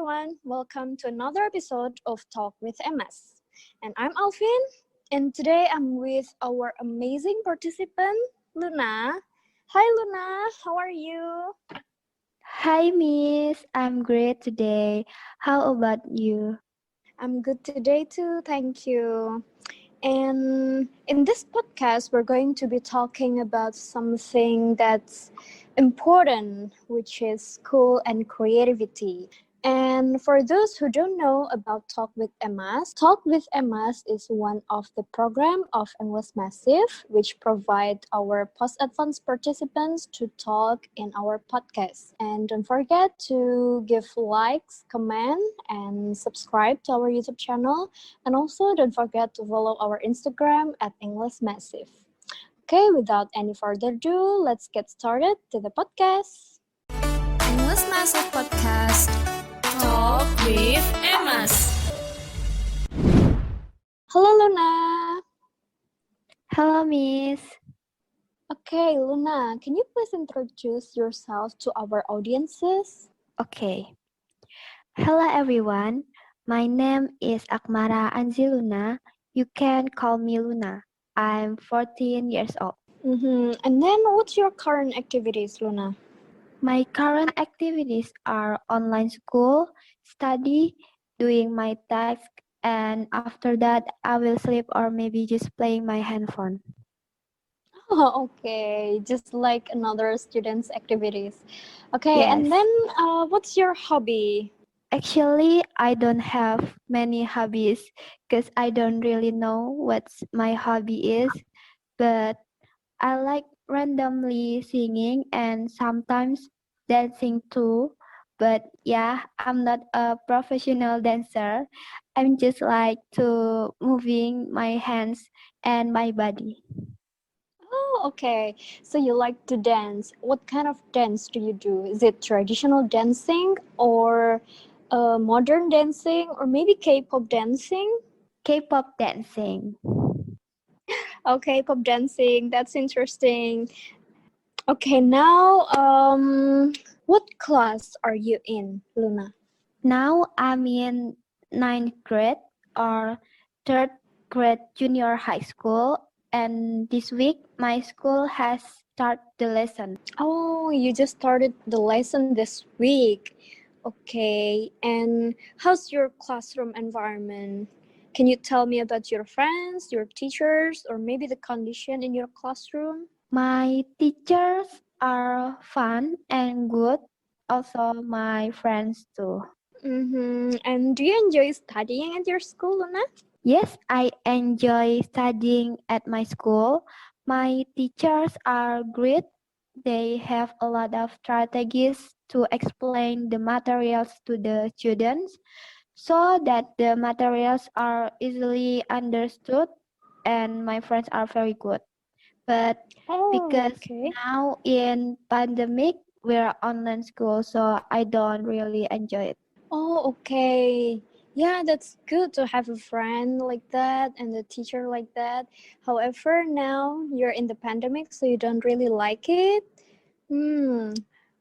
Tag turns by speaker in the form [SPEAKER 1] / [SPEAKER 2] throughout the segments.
[SPEAKER 1] everyone, welcome to another episode of Talk with EMAS. And I'm Alfin, and today I'm with our amazing participant, Luna. Hi Luna, how are you?
[SPEAKER 2] Hi, Miss. I'm great today. How about you?
[SPEAKER 1] I'm good today too, thank you. And in this podcast, we're going to be talking about something that's important, which is school and creativity. And for those who don't know about Talk with EMAS is one of the program of English Massive, which provide our post-advanced participants to talk in our podcast. And don't forget to give likes, comment, and subscribe to our YouTube channel. And also don't forget to follow our Instagram at English Massive. Okay, without any further ado, let's get started to the podcast.
[SPEAKER 3] English Massive Podcast Talk with EMAS.
[SPEAKER 1] Hello, Luna.
[SPEAKER 2] Hello, Miss.
[SPEAKER 1] Okay, Luna, can you please introduce yourself to our audiences?
[SPEAKER 2] Okay. Hello, everyone. My name is Aqmara Anziluna. You can call me Luna. I'm 14 years old.
[SPEAKER 1] And then what's your current activities, Luna?
[SPEAKER 2] My current activities are online school, study, doing my task, and after that, I will sleep or maybe just playing my handphone.
[SPEAKER 1] Oh, okay, just like another student's activities. Okay,
[SPEAKER 2] Yes.
[SPEAKER 1] and then what's your hobby?
[SPEAKER 2] Actually, I don't have many hobbies because I don't really know what my hobby is, but I like randomly singing and sometimes dancing too. But yeah, I'm not a professional dancer. I'm just like to moving my hands and my body.
[SPEAKER 1] Oh, okay. So you like to dance. What kind of dance do you do? Is it traditional dancing or modern dancing or maybe K-pop dancing?
[SPEAKER 2] K-pop dancing.
[SPEAKER 1] Okay, pop dancing. That's interesting. Okay, now what class are you in, Luna?
[SPEAKER 2] Now I'm in ninth grade or third grade junior high school, and this week my school has started the lesson.
[SPEAKER 1] Oh, you just started the lesson this week. Okay, and how's your classroom environment? Can you tell me about your friends, your teachers, or maybe the condition in your classroom?
[SPEAKER 2] My teachers are fun and good, also my friends too.
[SPEAKER 1] And do you enjoy studying at your school, Luna?
[SPEAKER 2] Yes, I enjoy studying at my school. My teachers are great. They have a lot of strategies to explain the materials to the students so that the materials are easily understood, and my friends are very good. But
[SPEAKER 1] Oh,
[SPEAKER 2] because
[SPEAKER 1] okay.
[SPEAKER 2] now in pandemic, we're online school, so I don't really enjoy it.
[SPEAKER 1] Oh, okay. Yeah, that's good to have a friend like that and a teacher like that. However, now you're in the pandemic, so you don't really like it. Hmm.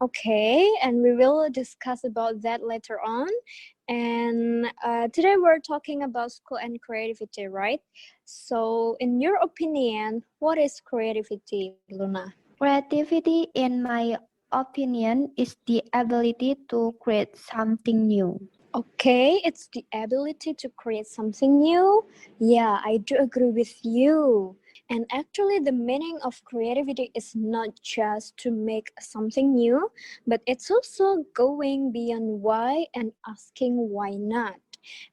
[SPEAKER 1] Okay, and we will discuss about that later on. And today we're talking about school and creativity, right? So, in your opinion, what is creativity, Luna?
[SPEAKER 2] Creativity, in my opinion, is the ability to create something new.
[SPEAKER 1] Okay, it's the ability to create something new. Yeah, I do agree with you. And actually, the meaning of creativity is not just to make something new, but it's also going beyond why and asking why not.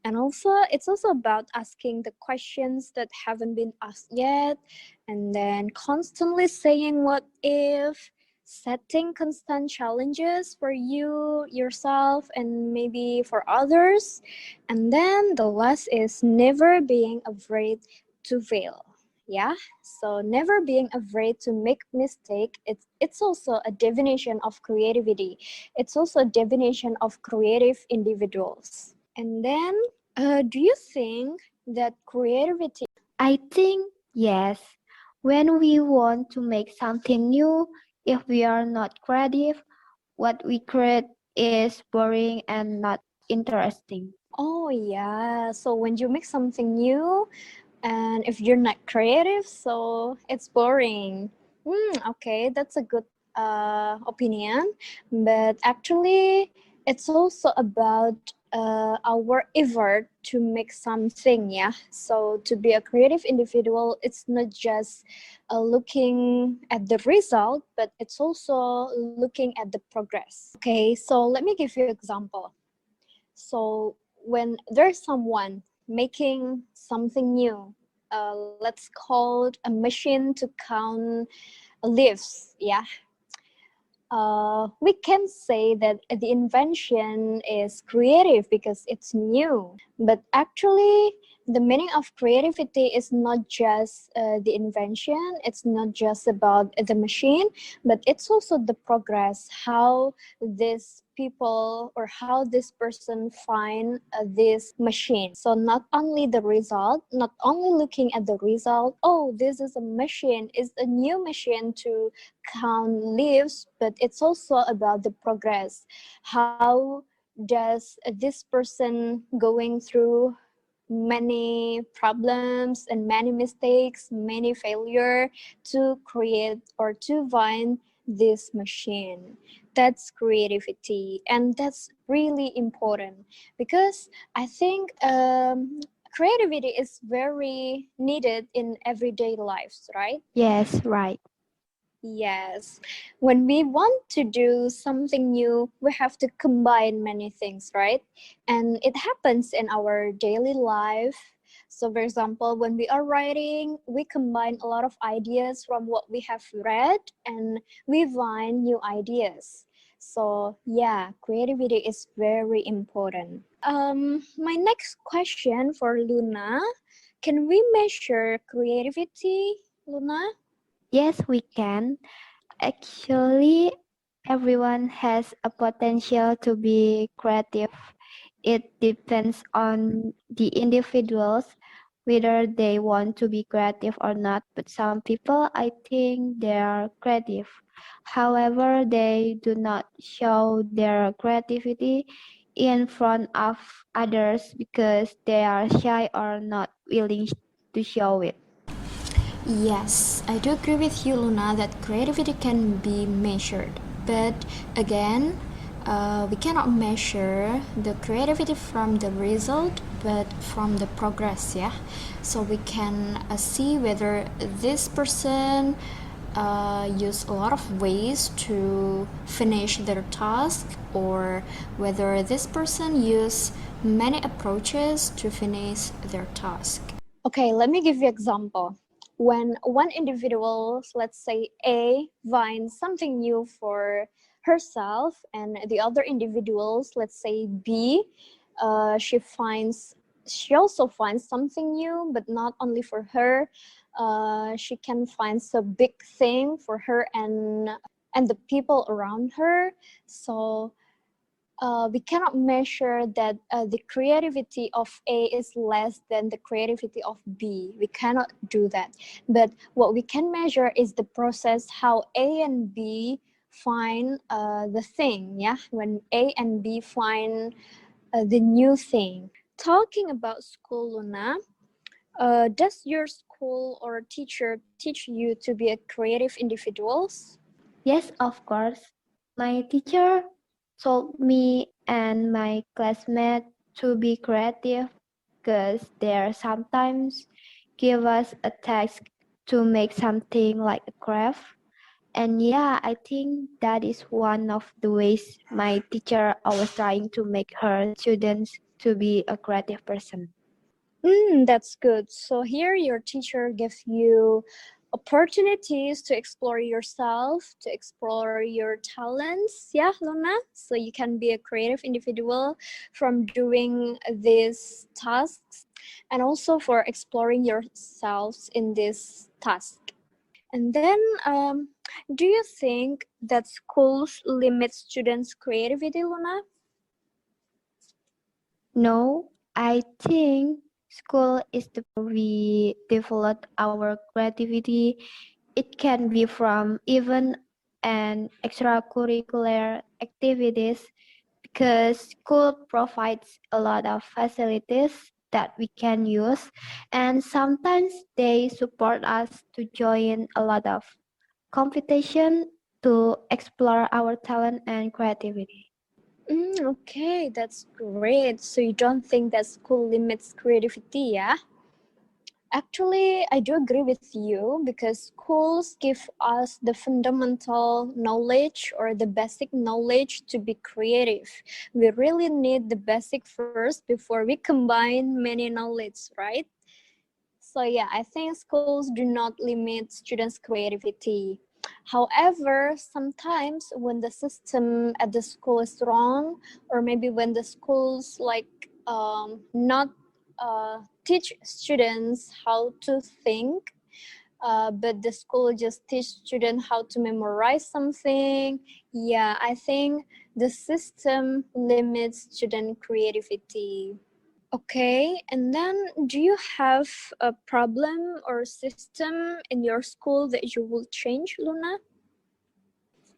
[SPEAKER 1] And also, it's also about asking the questions that haven't been asked yet, and then constantly saying what if, setting constant challenges for you, yourself, and maybe for others. And then the last is never being afraid to fail. Yeah, so never being afraid to make mistake. It's also a definition of creativity. It's also a definition of creative individuals. And then, do you think that creativity?
[SPEAKER 2] I think yes. When we want to make something new, if we are not creative, what we create is boring and not interesting.
[SPEAKER 1] Oh yeah. So when you make something new, and if you're not creative, so it's boring. Okay, that's a good opinion. But actually, it's also about our effort to make something. Yeah. So to be a creative individual, it's not just looking at the result, but it's also looking at the progress. Okay. So let me give you an example. So when there's someone making something new, let's call it a machine to count leaves. Yeah, we can say that the invention is creative because it's new. But actually, the meaning of creativity is not just the invention, it's not just about the machine, but it's also the progress, how this people or how this person find this machine. So not only the result, not only looking at the result, oh, this is a machine, it's a new machine to count leaves, but it's also about the progress. How does this person going through many problems and many mistakes, many failure to create or to find this machine? That's creativity, and that's really important because I think creativity is very needed in everyday lives, right?
[SPEAKER 2] Yes, right.
[SPEAKER 1] Yes. When we want to do something new, we have to combine many things, right? And it happens in our daily life. So, for example, when we are writing, we combine a lot of ideas from what we have read and we find new ideas. So, yeah, creativity is very important. My next question for Luna, can we measure creativity, Luna?
[SPEAKER 2] Yes, we can. Actually, everyone has a potential to be creative. It depends on the individuals whether they want to be creative or not. But some people, I think, they are creative. However, they do not show their creativity in front of others because they are shy or not willing to show it.
[SPEAKER 3] Yes, I do agree with you, Luna, that creativity can be measured. But again, we cannot measure the creativity from the result, but from the progress, yeah? So we can see whether this person use a lot of ways to finish their task, or whether this person use many approaches to finish their task.
[SPEAKER 1] Okay, let me give you example. When one individual, let's say A, finds something new for herself, and the other individuals, let's say B, she also finds something new, but not only for her. She can find a big thing for her and the people around her. So we cannot measure that the creativity of A is less than the creativity of B. We cannot do that. But what we can measure is the process how A and B find the thing. Yeah, when A and B find the new thing. Talking about school, Luna, does your school or teacher teach you to be a creative individuals?
[SPEAKER 2] Yes, of course. My teacher told me and my classmates to be creative because they sometimes give us a task to make something like a craft. And yeah, I think that is one of the ways my teacher always trying to make her students to be a creative person.
[SPEAKER 1] That's good. So here your teacher gives you opportunities to explore yourself, to explore your talents. Yeah, Luna. So you can be a creative individual from doing these tasks and also for exploring yourselves in this task. And then, do you think that schools limit students' creativity, Luna?
[SPEAKER 2] No, I think school is the we develop our creativity. It can be from even and extracurricular activities because school provides a lot of facilities that we can use, and sometimes they support us to join a lot of competition to explore our talent and creativity.
[SPEAKER 1] Okay, that's great. So you don't think that school limits creativity, yeah? Actually, I do agree with you because schools give us the fundamental knowledge or the basic knowledge to be creative. We really need the basic first before we combine many knowledge, right? So yeah, I think schools do not limit students' creativity. However, sometimes when the system at the school is wrong, or maybe when the schools not teach students how to think, but the school just teach students how to memorize something. Yeah, I think the system limits student creativity. Okay, and then do you have a problem or system in your school that you will change, Luna?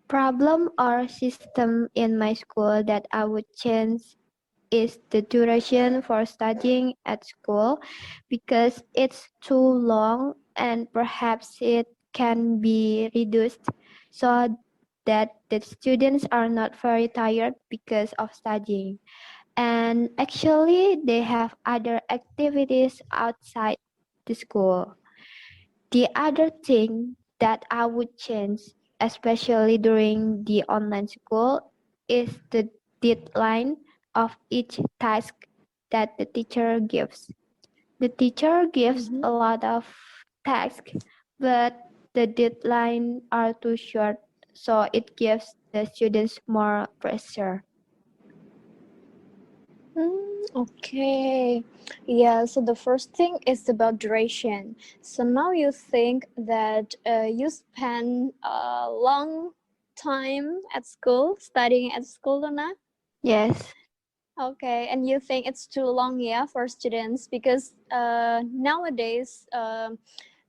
[SPEAKER 2] Problem or system in my school that I would change is the duration for studying at school because it's too long and perhaps it can be reduced so that the students are not very tired because of studying. And actually, they have other activities outside the school. The other thing that I would change, especially during the online school, is the deadline of each task that the teacher gives. The teacher gives
[SPEAKER 1] Mm-hmm.
[SPEAKER 2] a lot of tasks, but the deadline are too short, so it gives the students more pressure.
[SPEAKER 1] Okay. Yeah, so the first thing is about duration. So now you think that you spend a long time at school, studying at school, Luna?
[SPEAKER 2] Yes.
[SPEAKER 1] Okay, and you think it's too long, yeah, for students because nowadays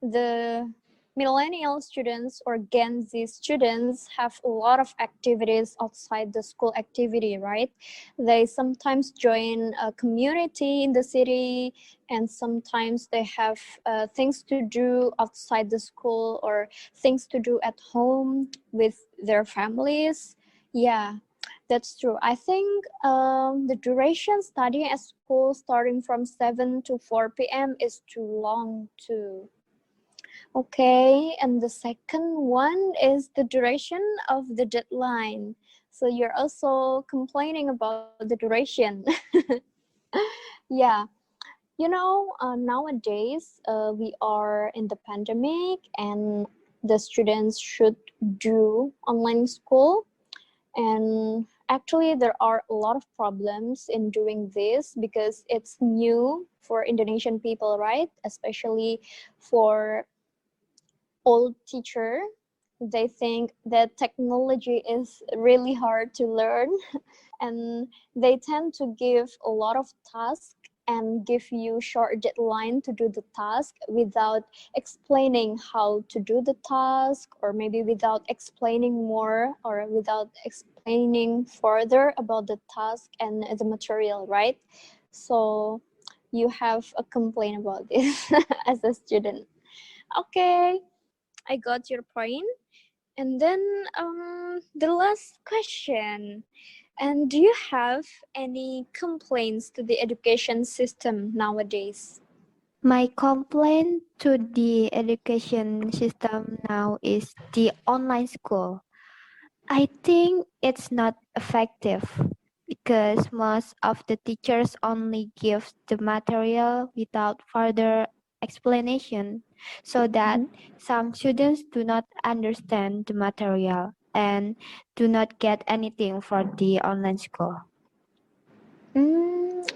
[SPEAKER 1] the millennial students or Gen Z students have a lot of activities outside the school activity, right? They sometimes join a community in the city, and sometimes they have things to do outside the school or things to do at home with their families. Yeah, that's true. I think the duration studying at school starting from 7 to 4 p.m. is too long too. Okay, and the second one is the duration of the deadline. So you're also complaining about the duration. Yeah, nowadays we are in the pandemic and the students should do online school, and actually there are a lot of problems in doing this because it's new for Indonesian people, right? Especially for old teacher. They think that technology is really hard to learn, and they tend to give a lot of tasks and give you short deadline to do the task without explaining how to do the task, or maybe without explaining more or without explaining further about the task and the material, right? So you have a complaint about this as a student. Okay, I got your point. And then the last question. And do you have any complaints to the education system nowadays?
[SPEAKER 2] My complaint to the education system now is the online school. I think it's not effective because most of the teachers only give the material without further explanation, so that
[SPEAKER 1] Mhm.
[SPEAKER 2] some students do not understand the material and do not get anything for the online school.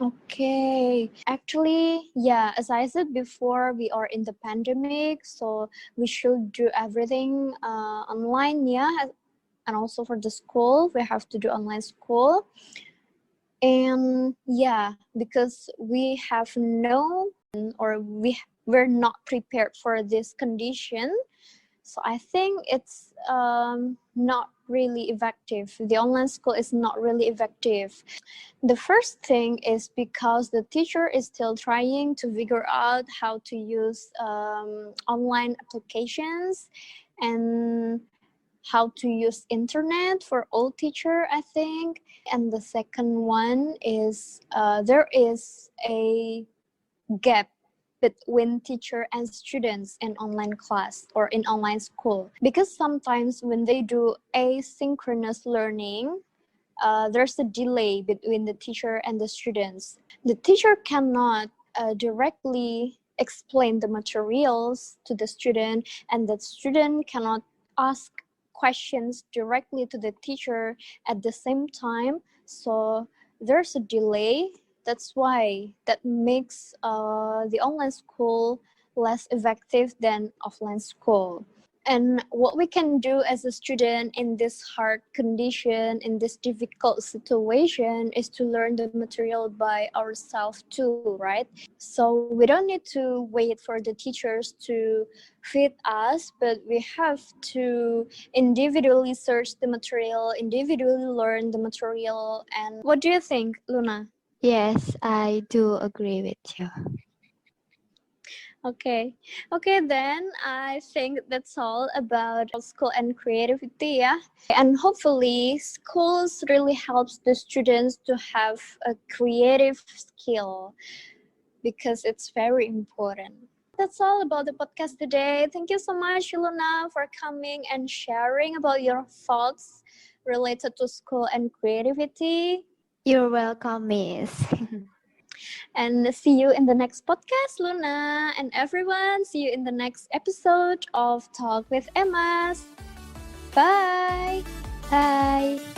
[SPEAKER 1] Okay. Actually, yeah, as I said before, we are in the pandemic, so we should do everything online, yeah. And also for the school, we have to do online school. And yeah, because we have no or we're not prepared for this condition, So I think it's not really effective. The online school is not really effective. The first thing is because the teacher is still trying to figure out how to use online applications and how to use internet for all teacher, I think. And the second one is there is a gap between teacher and students in online class or in online school, because sometimes when they do asynchronous learning, there's a delay between the teacher and the students. The teacher cannot directly explain the materials to the student, and the student cannot ask questions directly to the teacher at the same time. So there's a delay. That's why that makes the online school less effective than offline school. And what we can do as a student in this hard condition, in this difficult situation, is to learn the material by ourselves too, right? So we don't need to wait for the teachers to feed us, but we have to individually search the material, individually learn the material. And what do you think, Luna?
[SPEAKER 2] Yes, I do agree with you.
[SPEAKER 1] Okay. Okay, then I think that's all about school and creativity, yeah. And hopefully schools really helps the students to have a creative skill because it's very important. That's all about the podcast today. Thank you so much, Luna, for coming and sharing about your thoughts related to school and creativity.
[SPEAKER 2] You're welcome, Miss.
[SPEAKER 1] And see you in the next podcast, Luna. And everyone, see you in the next episode of Talk with EMAS. Bye.
[SPEAKER 2] Bye.